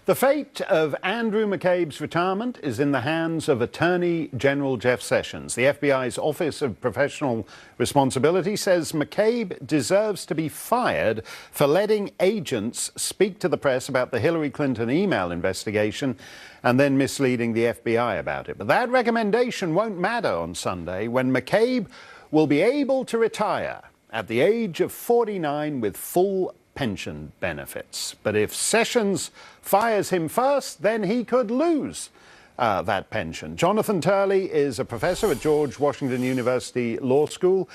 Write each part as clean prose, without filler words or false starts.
The fate of Andrew McCabe's retirement is in the hands of Attorney General Jeff Sessions. The FBI's Office of Professional Responsibility says McCabe deserves to be fired for letting agents speak to the press about the Hillary Clinton email investigation and then misleading the FBI about it. But that recommendation won't matter on Sunday when McCabe will be able to retire at the age of 49 with full pension benefits. But if Sessions fires him first, then he could lose that pension. Jonathan Turley is a professor at George Washington University Law School.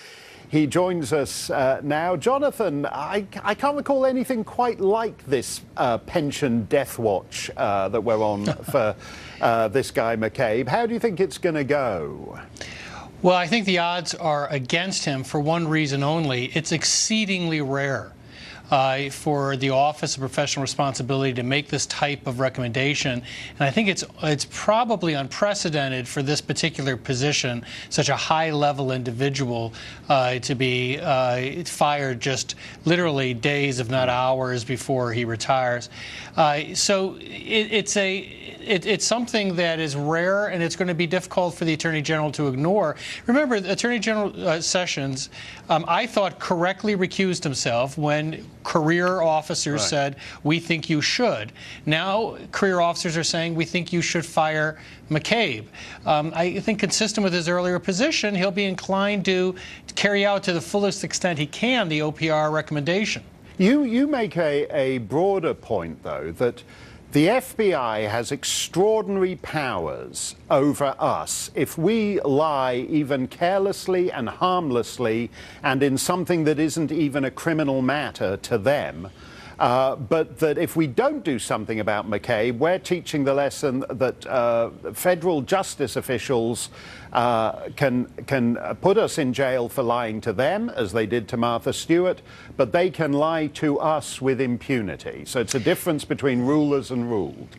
He joins us now. Jonathan, I can't recall anything quite like this pension death watch that we're on for this guy McCabe. How do you think it's going to go? Well, I think the odds are against him for one reason only. It's exceedingly rare for the Office of Professional Responsibility to make this type of recommendation. And I think it's probably unprecedented for this particular position, such a high-level individual to be fired just literally days, if not hours, before he retires. So it's something that is rare, and it's going to be difficult for the Attorney General to ignore. Remember, Attorney General Sessions, I thought, correctly recused himself when career officers said, we think you should. Now, career officers are saying, we think you should fire McCabe. I think consistent with his earlier position, he'll be inclined to carry out to the fullest extent he can the OPR recommendation. You make a broader point, though, that the FBI has extraordinary powers over us if we lie even carelessly and harmlessly and in something that isn't even a criminal matter to them. But that if we don't do something about McCabe, we're teaching the lesson that federal justice officials can put us in jail for lying to them, as they did to Martha Stewart, but they can lie to us with impunity. So it's a difference between rulers and ruled.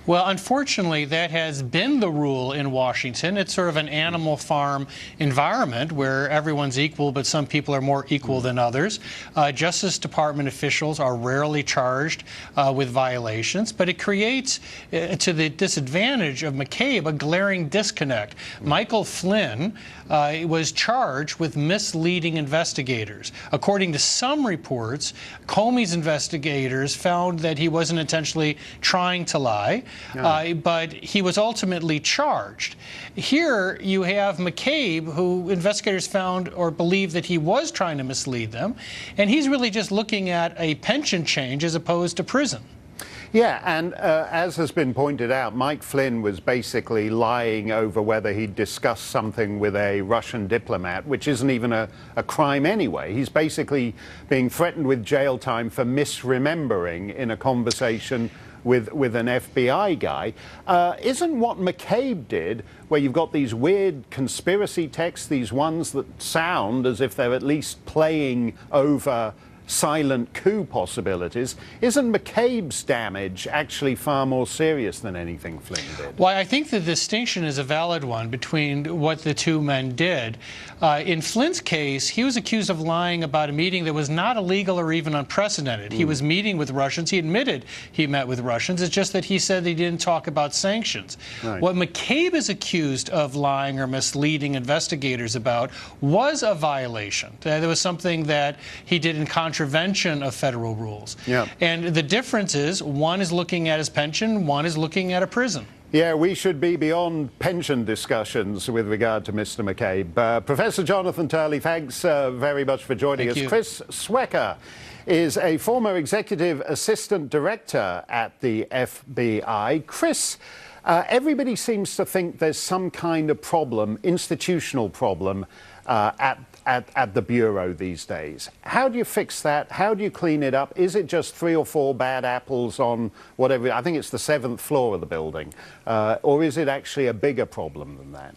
Well, unfortunately, that has been the rule in Washington. It's sort of an animal farm environment where everyone's equal, but some people are more equal than others. Justice Department officials are rarely charged with violations, but it creates, to the disadvantage of McCabe, a glaring disconnect. Michael Flynn was charged with misleading investigators. According to some reports, Comey's investigators found that he wasn't intentionally trying to lie. But he was ultimately charged. Here you have McCabe, who investigators found or believed that he was trying to mislead them, and he's really just looking at a pension change as opposed to prison. Yeah, and as has been pointed out, Mike Flynn was basically lying over whether he'd discussed something with a Russian diplomat, which isn't even a crime anyway. He's basically being threatened with jail time for misremembering in a conversation with an FBI guy. Isn't what McCabe did, where you've got these weird conspiracy texts, these ones that sound as if they're at least playing over silent coup possibilities, isn't McCabe's damage actually far more serious than anything Flynn did? Well, I think the distinction is a valid one between what the two men did. In Flynn's case, he was accused of lying about a meeting that was not illegal or even unprecedented. He was meeting with Russians. He admitted he met with Russians. It's just that he said he didn't talk about sanctions. Right. What McCabe is accused of lying or misleading investigators about was a violation. There was something that he did in contravention of federal rules. Yeah. And the difference is one is looking at his pension, one is looking at a prison. Yeah, we should be beyond pension discussions with regard to Mr. McCabe. Professor Jonathan Turley, thanks very much for joining us. Chris Swecker is a former executive assistant director at the FBI. Chris, everybody seems to think there's some kind of problem, institutional problem, at the Bureau these days. How do you fix that? How do you clean it up? Is it just 3 or 4 bad apples on whatever, I think it's the 7th floor of the building, or is it actually a bigger problem than that?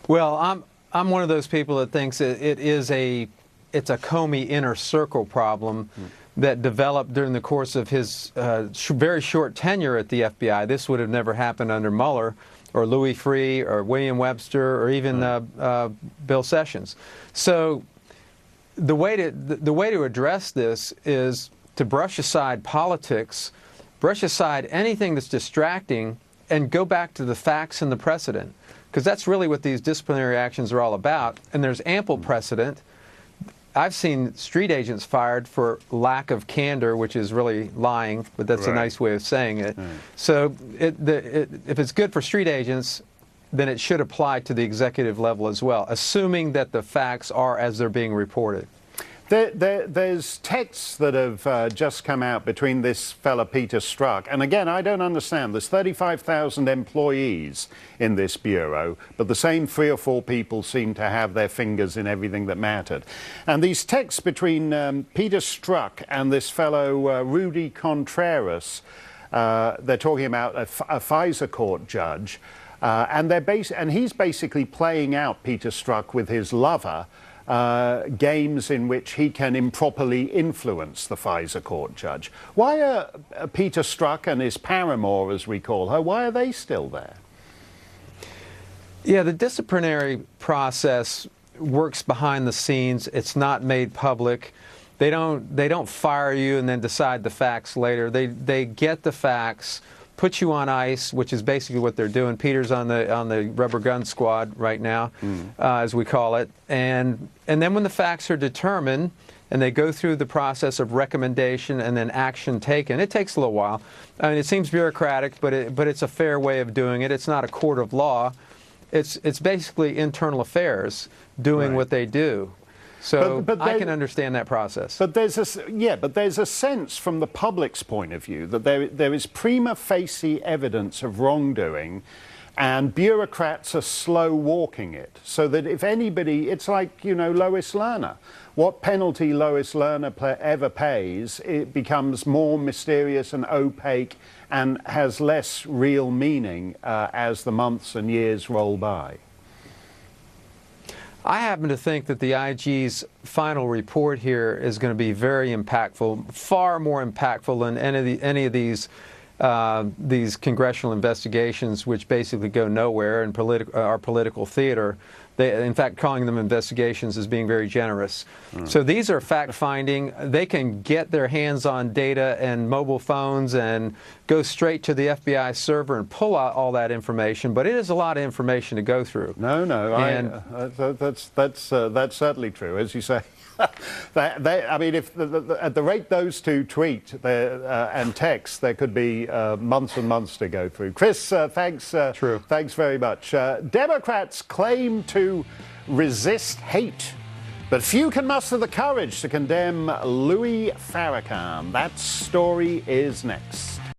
Well, I'm one of those people that thinks it's a Comey inner circle problem that developed during the course of his very short tenure at the FBI. This would have never happened under Mueller or Louis Freeh or William Webster or even Bill Sessions. So the way to address this is to brush aside politics brush aside anything that's distracting and go back to the facts and the precedent, because that's really what these disciplinary actions are all about, and there's ample precedent. I've seen street agents fired for lack of candor, which is really lying, but that's a nice way of saying it. So if it's good for street agents, then it should apply to the executive level as well, assuming that the facts are as they're being reported. There's texts that have just come out between this fella Peter Strzok, and again, I don't understand. There's 35,000 employees in this bureau, but the same 3 or 4 people seem to have their fingers in everything that mattered. And these texts between Peter Strzok and this fellow Rudy Contreras, they're talking about a FISA court judge, and he's basically playing out Peter Strzok with his lover. Games in which he can improperly influence the FISA court judge. Why are Peter Strzok and his paramour, as we call her, why are they still there? Yeah, the disciplinary process works behind the scenes. It's not made public. They don't fire you and then decide the facts later. They get the facts, put you on ice, which is basically what they're doing. Peter's on the rubber gun squad right now, as we call it. And then when the facts are determined and they go through the process of recommendation and then action taken, it takes a little while. I mean, it seems bureaucratic, but it's a fair way of doing it. It's not a court of law. It's basically internal affairs doing what they do. So but I can understand that process. But there's a sense from the public's point of view that there is prima facie evidence of wrongdoing, and bureaucrats are slow walking it. So that if anybody, it's like, you know, Lois Lerner. What penalty Lois Lerner ever pays, it becomes more mysterious and opaque and has less real meaning as the months and years roll by. I happen to think that the IG's final report here is going to be very impactful, far more impactful than any of these congressional investigations, which basically go nowhere and are political theater. In fact, calling them investigations is being very generous. So these are fact-finding. They can get their hands on data and mobile phones and go straight to the FBI server and pull out all that information. But it is a lot of information to go through. No, that's certainly true, as you say. I mean, if at the rate those two tweet and text, there could be months and months to go through. Chris, thanks. Thanks very much. Democrats claim to resist hate, but few can muster the courage to condemn Louis Farrakhan. That story is next.